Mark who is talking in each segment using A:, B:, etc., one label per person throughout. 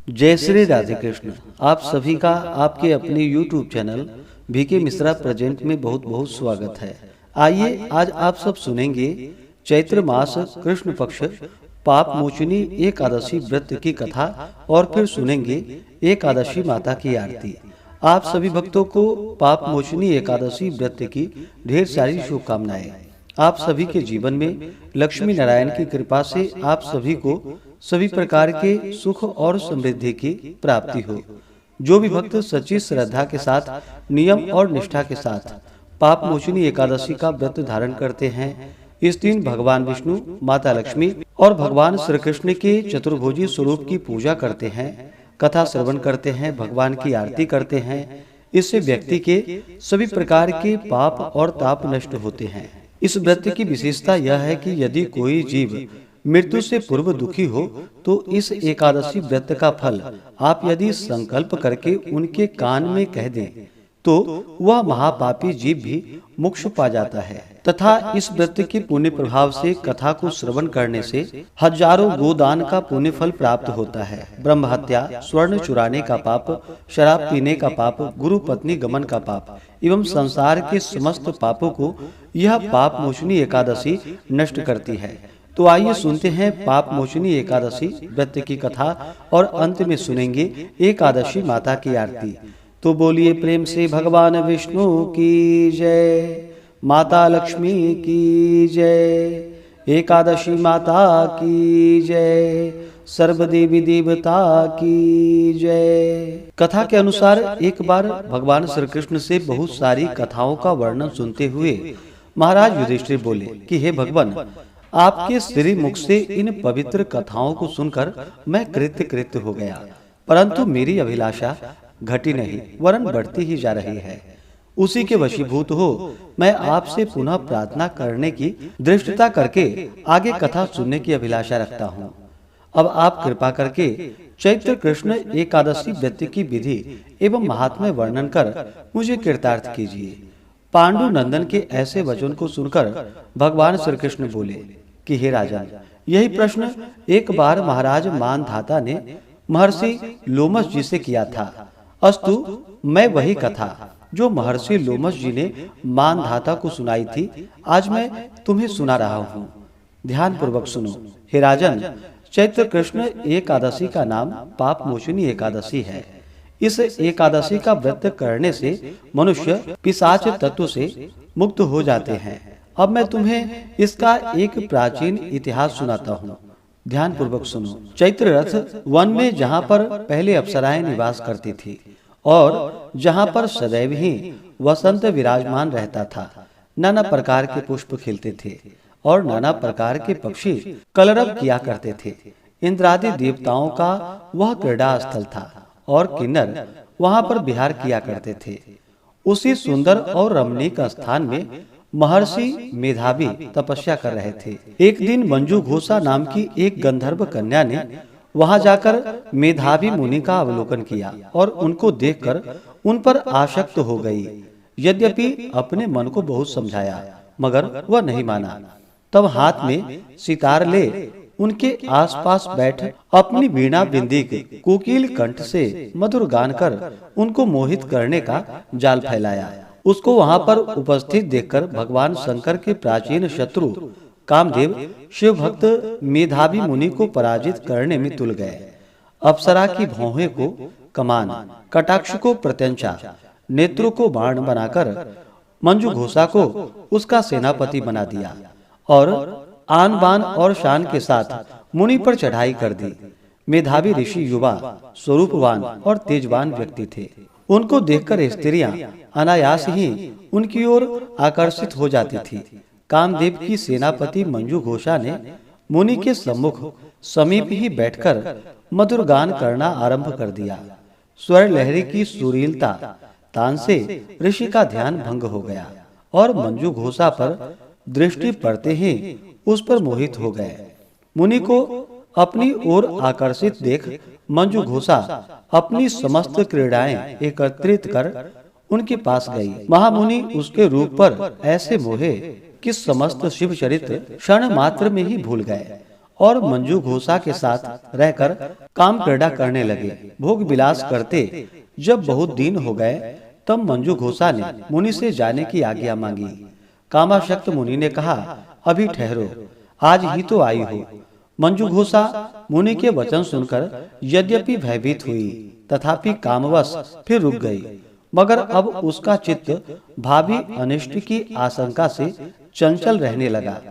A: जय श्री राधे कृष्ण। आप सभी का आपके अपने YouTube channel VK Mishra present में बहुत बहुत स्वागत है। आइए आज आप सब सुनेंगे चैत्र मास कृष्ण पक्ष पाप मोचनी एकादशी व्रत की कथा और फिर सुनेंगे एकादशी माता की आरती। आप सभी भक्तों को पाप मोचनी एकादशी व्रत की ढेर सारी शुभकामनाएं। आप सभी के जीवन में लक्ष्मी नारायण की कृपा से आप सभी को सभी प्रकार के सुख और समृद्धि की प्राप्ति हो। जो भी भक्त सच्ची श्रद्धा के साथ नियम और निष्ठा के साथ पाप मोचनी एकादशी का व्रत धारण करते हैं, इस दिन भगवान विष्णु, माता लक्ष्मी और भगवान श्री कृष्ण के चतुर्भुजी स्वरूप की पूजा करते हैं, कथा श्रवण करते हैं, भगवान की आरती करते हैं। इससे व्यक्ति के सभी प्रकार के पाप और ताप नष्ट होते हैं। इस व्रत की विशेषता यह है कि यदि कोई जीव मृत्यु से पूर्व दुखी हो तो इस एकादशी व्रत का फल आप यदि संकल्प करके उनके कान में कह दें तो वह महापापी जीव भी मोक्ष पा जाता है। तथा इस व्रत के पुण्य प्रभाव से कथा को श्रवण करने से हजारों गोदान का पुण्य फल प्राप्त होता है। ब्रह्म हत्या, स्वर्ण चुराने का पाप, शराब पीने का पाप, गुरु पत्नी गमन का पाप एवं संसार के समस्त पापों को यह पाप मोचनी एकादशी नष्ट करती है। तो आइए सुनते हैं पाप मोचनी एकादशी व्रत की कथा और अंत में सुनेंगे एकादशी माता की आरती। तो बोलिए प्रेम से भगवान विष्णु की जय, माता लक्ष्मी की जय, एकादशी माता की जय, सर्व देवी देवता की जय। कथा के अनुसार एक बार भगवान श्री कृष्ण से बहुत सारी कथाओं का वर्णन सुनते हुए महाराज युधिष्ठिर बोले कि हे भगवान, आपके श्री मुख से इन पवित्र कथाओं को सुनकर मैं कृत्य हो गया, परंतु मेरी अभिलाषा घटी नहीं वरन बढ़ती ही जा रही है। उसी के वशीभूत हो मैं आपसे पुनः प्रार्थना करने की दृष्टता करके आगे कथा सुनने की अभिलाषा रखता हूँ। अब आप कृपा करके चैत्र कृष्ण एकादशी व्रत की विधि एवं महात्म्य वर्णन कर मुझे कृतार्थ कीजिए। पांडु नंदन के ऐसे वचन को सुनकर भगवान श्री कृष्ण बोले कि हे राजन, यही प्रश्न एक बार महाराज मानधाता ने महर्षि लोमस जी से किया था। अस्तु, मैं वही कथा जो महर्षि लोमस जी ने मानधाता को सुनाई थी आज मैं तुम्हें सुना रहा हूँ। ध्यान पूर्वक सुनो। हे राजन, चैत्र कृष्ण एकादशी का नाम पाप मोचनी एकादशी है। इस एकादशी का व्रत करने से मनुष्य पिशाच तत्व से मुक्त हो जाते हैं। अब मैं तुम्हें इसका एक प्राचीन इतिहास सुनाता हूँ। ध्यान पूर्वक सुनो। चैत्र रथ वन में जहाँ पर पहले अप्सराएं निवास करती थी और जहाँ पर सदैव ही वसंत विराजमान रहता था, नाना प्रकार के पुष्प खिलते थे और नाना प्रकार के पक्षी कलरव किया करते थे। इंद्रादि देवताओं का वह क्रीड़ा स्थल था और किन्नर वहां पर विहार किया करते थे। उसी सुंदर और रमणीक स्थान में महर्षि मेधावी तपस्या कर रहे थे। एक दिन मंजू घोषा नाम की एक गंधर्व कन्या ने वहां जाकर मेधावी मुनि का अवलोकन किया और उनको देखकर उन पर आसक्त हो गई। यद्यपि अपने मन को बहुत समझाया मगर वह नहीं माना। तब हाथ में सितार ले उनके आसपास बैठ अपनी वीणा बिंदी के कोकिल कंठ से मधुर गान कर उनको मोहित करने का जाल फैलाया। उसको वहां पर उपस्थित देखकर भगवान शंकर के प्राचीन शत्रु कामदेव शिव भक्त मेधावी मुनि को पराजित करने में तुल गए। अप्सरा की भौहें को कमान, कटाक्ष को प्रत्यंचा, नेत्रों को बाण बनाकर मंजू घोषा को उसका सेनापति बना दिया और आन बान और शान के साथ मुनि पर चढ़ाई कर दी। मेधावी ऋषि युवा, स्वरूपवान और तेजवान व्यक्ति थे। उनको देखकर स्त्रियां अनायास ही उनकी ओर आकर्षित हो जाती थी। कामदेव की सेनापति मंजू घोषा ने मुनि के सम्मुख समीप ही बैठकर मधुर गान करना आरंभ कर दिया। स्वर लहरी की सुरीलता तान से ऋषि का ध्यान भंग हो गया और मंजू घोषा पर दृष्टि पड़ते ही उस पर मोहित हो गए। मुनि को अपनी ओर आकर्षित देख मंजू घोषा अपनी समस्त क्रीड़ाएं एकत्रित कर उनके पास गई। महामुनि उसके रूप पर ऐसे मोहे कि समस्त शिव चरित्र क्षण मात्र में ही भूल गए और मंजू घोषा के साथ रहकर काम क्रीड़ा करने लगे। भोग विलास करते जब बहुत दिन हो गए तब मंजू घोषा ने मुनि से जाने की आज्ञा मांगी। कामाशक्त मुनि ने कहा, अभी ठहरो, आज ही तो आई हो। मंजू घोषा मुनि के वचन सुनकर यद्यपि भयभीत हुई तथापि कामवश फिर रुक गई, मगर अब उसका चित्त भावी अनिष्ट की आशंका से चंचल रहने लगा।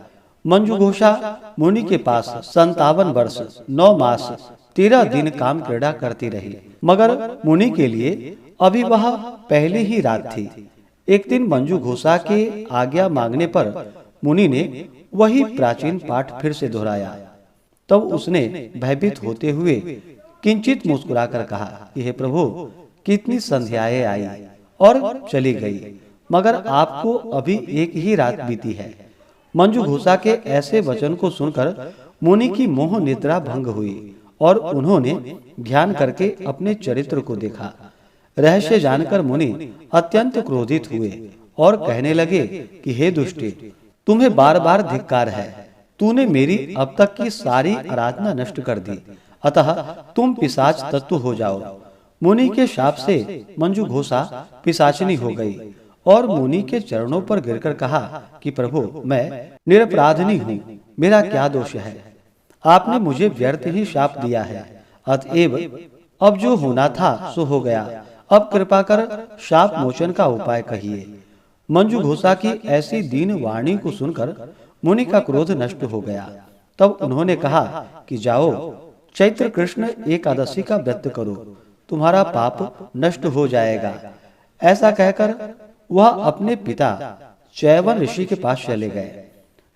A: मंजू घोषा मुनि के पास 57 वर्ष 9 मास 13 दिन काम क्रीड़ा करती रही, मगर मुनि के लिए अभी वह पहली ही रात थी। एक दिन मंजू घोषा के आज्ञा मांगने पर मुनि ने वही प्राचीन पाठ फिर से दोहराया। तब उसने भयभीत होते हुए किंचित मुस्कुराकर कहा कि हे प्रभु, कितनी संध्याएं आई और चली गई, मगर आपको अभी एक ही रात बीती है। मंजू घोषा के ऐसे वचन को सुनकर मुनि की मोह निद्रा भंग हुई और उन्होंने ध्यान करके अपने चरित्र को देखा। रहस्य जानकर मुनि अत्यंत क्रोधित हुए और कहने लगे कि हे दुष्टे, तुम्हें बार बार धिक्कार है। तूने मेरी अब तक की सारी आराधना नष्ट कर दी, अतः तुम पिशाच तत्व हो जाओ। मुनि के शाप से मंजू घोषा पिशाचिनी हो गई और मुनि के चरणों पर गिरकर कहा कि प्रभु, मैं निरपराधिनी हूँ, मेरा क्या दोष है? आपने मुझे व्यर्थ ही शाप दिया है, अतएव अब जो होना था सो हो गया। अब कृपा कर शाप मोचन का उपाय कहिए। मंजू घोषा की ऐसी दीन वाणी को सुनकर मुनि का क्रोध नष्ट हो गया। तब उन्होंने कहा कि जाओ, चैत्र कृष्ण एकादशी का व्रत करो, तुम्हारा पाप नष्ट हो जाएगा। ऐसा कहकर वह अपने पिता चैवन ऋषि के पास चले गए।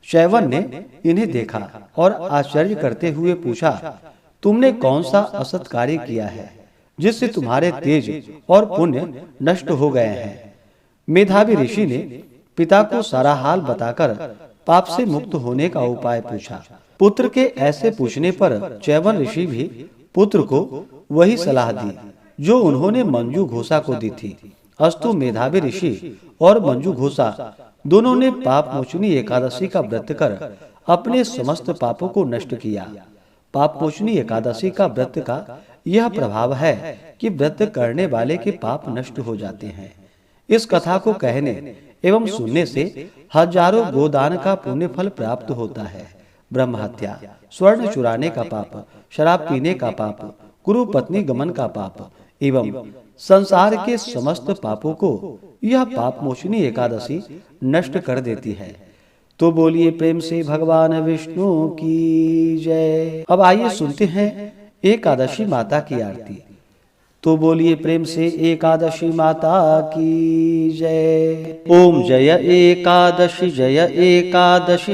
A: चैवन ने इन्हें देखा और आश्चर्य करते हुए पूछा, तुमने कौन सा असत कार्य किया है जिससे तुम्हारे तेज और पुण्य नष्ट हो गए हैं? मेधावी ऋषि ने पिता को सारा हाल बताकर पाप से मुक्त होने का उपाय पूछा। पुत्र के ऐसे पूछने पर चैवन ऋषि भी पुत्र को वही सलाह दी जो उन्होंने मंजू घोषा को दी थी। अस्तु मेधावी ऋषि और मंजू घोषा दोनों ने पाप मोचनी एकादशी का व्रत कर अपने समस्त पापों को नष्ट किया। पाप मोचनी एकादशी का व्रत का यह प्रभाव है कि व्रत करने वाले के पाप नष्ट हो जाते हैं। इस कथा को कहने एवं सुनने से हजारों गोदान का पुण्य फल प्राप्त होता है। ब्रह्म हत्या, स्वर्ण चुराने का पाप, शराब पीने का पाप, गुरु पत्नी गमन का पाप एवं संसार के समस्त पापों को यह पाप मोचनी एकादशी नष्ट कर देती है। तो बोलिए प्रेम से भगवान विष्णु की जय। अब आइए सुनते हैं एकादशी माता की आरती। तो बोलिए प्रेम से एकादशी माता की जय। ओम जय एकादशी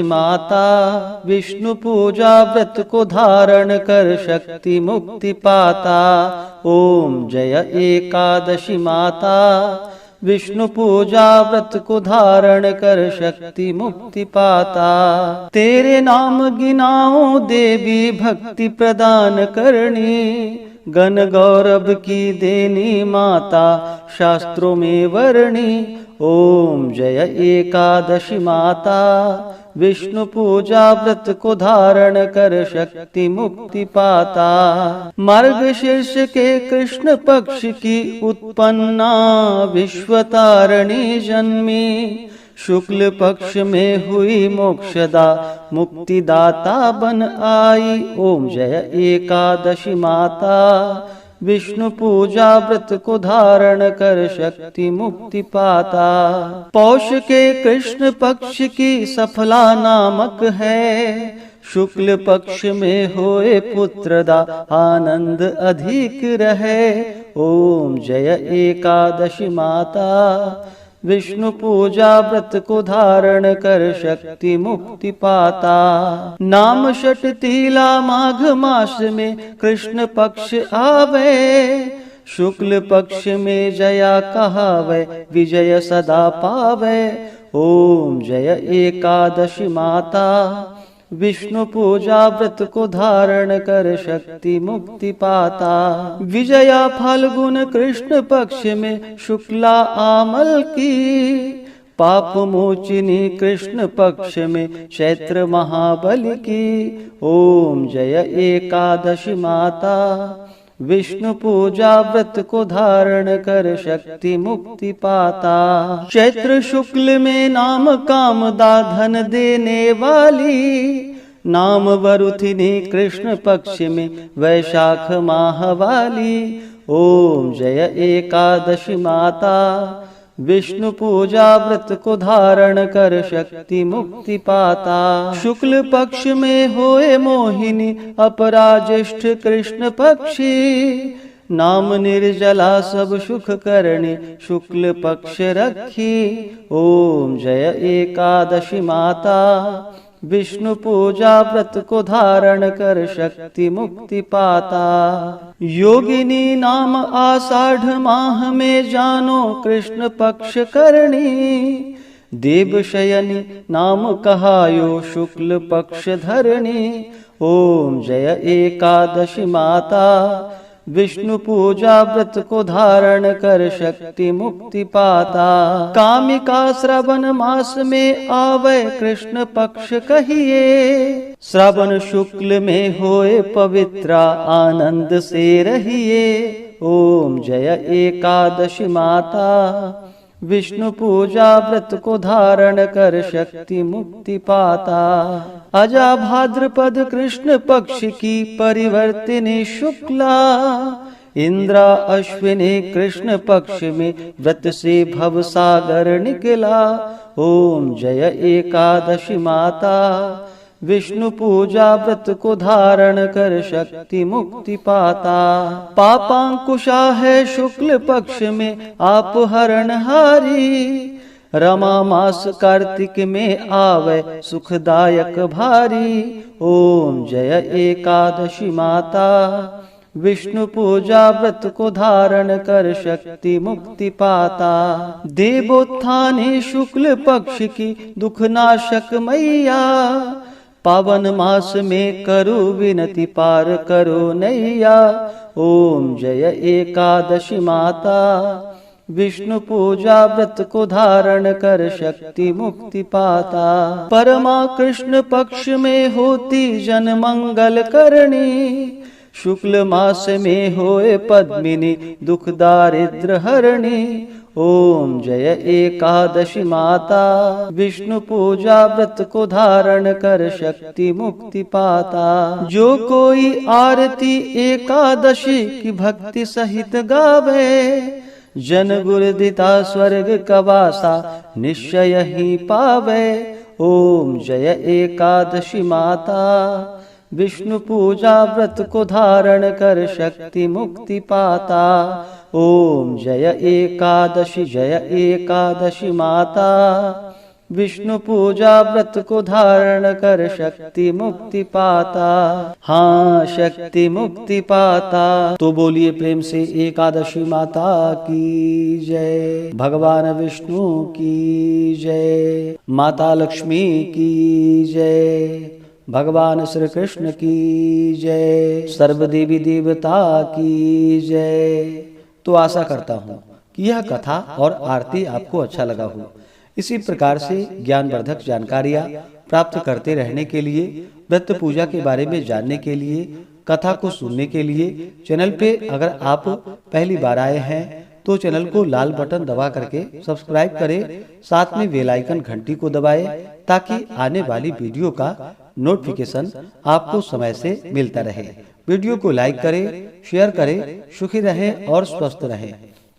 A: माता, विष्णु पूजा व्रत को धारण कर शक्ति मुक्ति पाता। ओम जय एकादशी माता, विष्णु पूजा व्रत को धारण कर शक्ति मुक्ति पाता। तेरे नाम गिनाओ देवी भक्ति प्रदान करनी, गण गौरव की देनी माता शास्त्रों में वर्णी। ओम जय एकादशी माता, विष्णु पूजा व्रत को धारण कर शक्ति मुक्ति पाता। मार्गशीर्ष के कृष्ण पक्ष की उत्पन्ना विश्वतारिणी जन्मी, शुक्ल पक्ष में हुई मोक्षदा मुक्तिदाता बन आई। ओम जय एकादशी माता, विष्णु पूजा व्रत को धारण कर शक्ति मुक्ति पाता। पौष के कृष्ण पक्ष की सफला नामक है, शुक्ल पक्ष में होए पुत्रदा आनंद अधिक रहे। ओम जय एकादशी माता, विष्णु पूजा व्रत को धारण कर शक्ति मुक्ति पाता। नाम षट तीला माघ मास में कृष्ण पक्ष आवे, शुक्ल पक्ष में जया कहावे विजय सदा पावे। ओम जय एकादशी माता, विष्णु पूजा व्रत को धारण कर शक्ति मुक्ति पाता। विजया फाल्गुन कृष्ण पक्ष में शुक्ला आमल की, पाप मोचिनी कृष्ण पक्ष में चैत्र महाबली की। ओम जय एकादशी माता, विष्णु पूजा व्रत को धारण कर शक्ति मुक्ति पाता। चैत्र शुक्ल में नाम कामदा धन देने वाली, नाम वरुथिनी कृष्ण पक्ष में वैशाख माह वाली। ओम जय एकादशी माता, विष्णु पूजा व्रत को धारण कर शक्ति मुक्ति पाता। शुक्ल पक्ष में होए मोहिनी अपराज्येष्ठ कृष्ण पक्षी, नाम निर्जला सब सुख करने शुक्ल पक्ष रखी। ओम जय एकादशी माता, विष्णु पूजा व्रत को धारण कर शक्ति मुक्ति पाता। योगिनी नाम आषाढ़ माह में जानो कृष्ण पक्ष करणी, देव शयनी नाम कहायो शुक्ल पक्ष धरणी। ओम जय एकादशी माता, विष्णु पूजा व्रत को धारण कर शक्ति मुक्ति पाता। कामिका श्रावण मास में आवे कृष्ण पक्ष कहिए, श्रावण शुक्ल में होए पवित्रा आनंद से रहिए। ओम जय एकादशी माता, विष्णु पूजा व्रत को धारण कर शक्ति मुक्ति पाता। अजा भाद्रपद कृष्ण पक्ष की परिवर्तिनी शुक्ला, इंद्रा अश्विनी कृष्ण पक्ष में व्रत से भव सागर निकला। ओम जय एकादशी माता, विष्णु पूजा व्रत को धारण कर शक्ति मुक्ति पाता। पापांकुशा है शुक्ल पक्ष में आप हरणहारी, रमा मास कार्तिक में आवे सुखदायक भारी। ओम जय एकादशी माता, विष्णु पूजा व्रत को धारण कर शक्ति मुक्ति पाता। देवोत्थानी शुक्ल पक्ष की दुखनाशक मैया, पावन मास में करो विनती पार करो नैया। ओम जय एकादशी माता, विष्णु पूजा व्रत को धारण कर शक्ति मुक्ति पाता। परमा कृष्ण पक्ष में होती जन मंगल करणी, शुक्ल मास में होए पद्मिनी दुख दारिद्र हरणी। ओम जय एकादशी माता, विष्णु पूजा व्रत को धारण कर शक्ति मुक्ति पाता। जो कोई आरती एकादशी की भक्ति सहित गावे, जन गुरुदिता स्वर्ग का वासा निश्चय ही पावे। ओम जय एकादशी माता, विष्णु पूजा व्रत को धारण कर शक्ति मुक्ति पाता। ओम जय एकादशी माता, विष्णु पूजा व्रत को धारण कर शक्ति मुक्ति पाता। हाँ, शक्ति मुक्ति पाता। तो बोलिए प्रेम से एकादशी माता की जय, भगवान विष्णु की जय, माता लक्ष्मी की जय, भगवान श्री कृष्ण की जय, सर्व देवी देवता की जय। तो आशा करता हूँ कि यह कथा और आरती आपको अच्छा लगा हो। इसी प्रकार से ज्ञानवर्धक जानकारियाँ प्राप्त करते रहने के लिए, व्रत पूजा के बारे में जानने के लिए, कथा को सुनने के लिए चैनल पे अगर आप पहली बार आए हैं तो चैनल को लाल बटन दबा करके सब्सक्राइब करें, साथ में बेल आइकन घंटी को दबाएं ताकि आने वाली वीडियो का नोटिफिकेशन आपको समय से मिलता रहे। वीडियो को लाइक करें, शेयर करें। सुखी रहें और स्वस्थ रहें।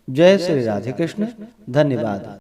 A: जय श्री राधे कृष्ण। धन्यवाद।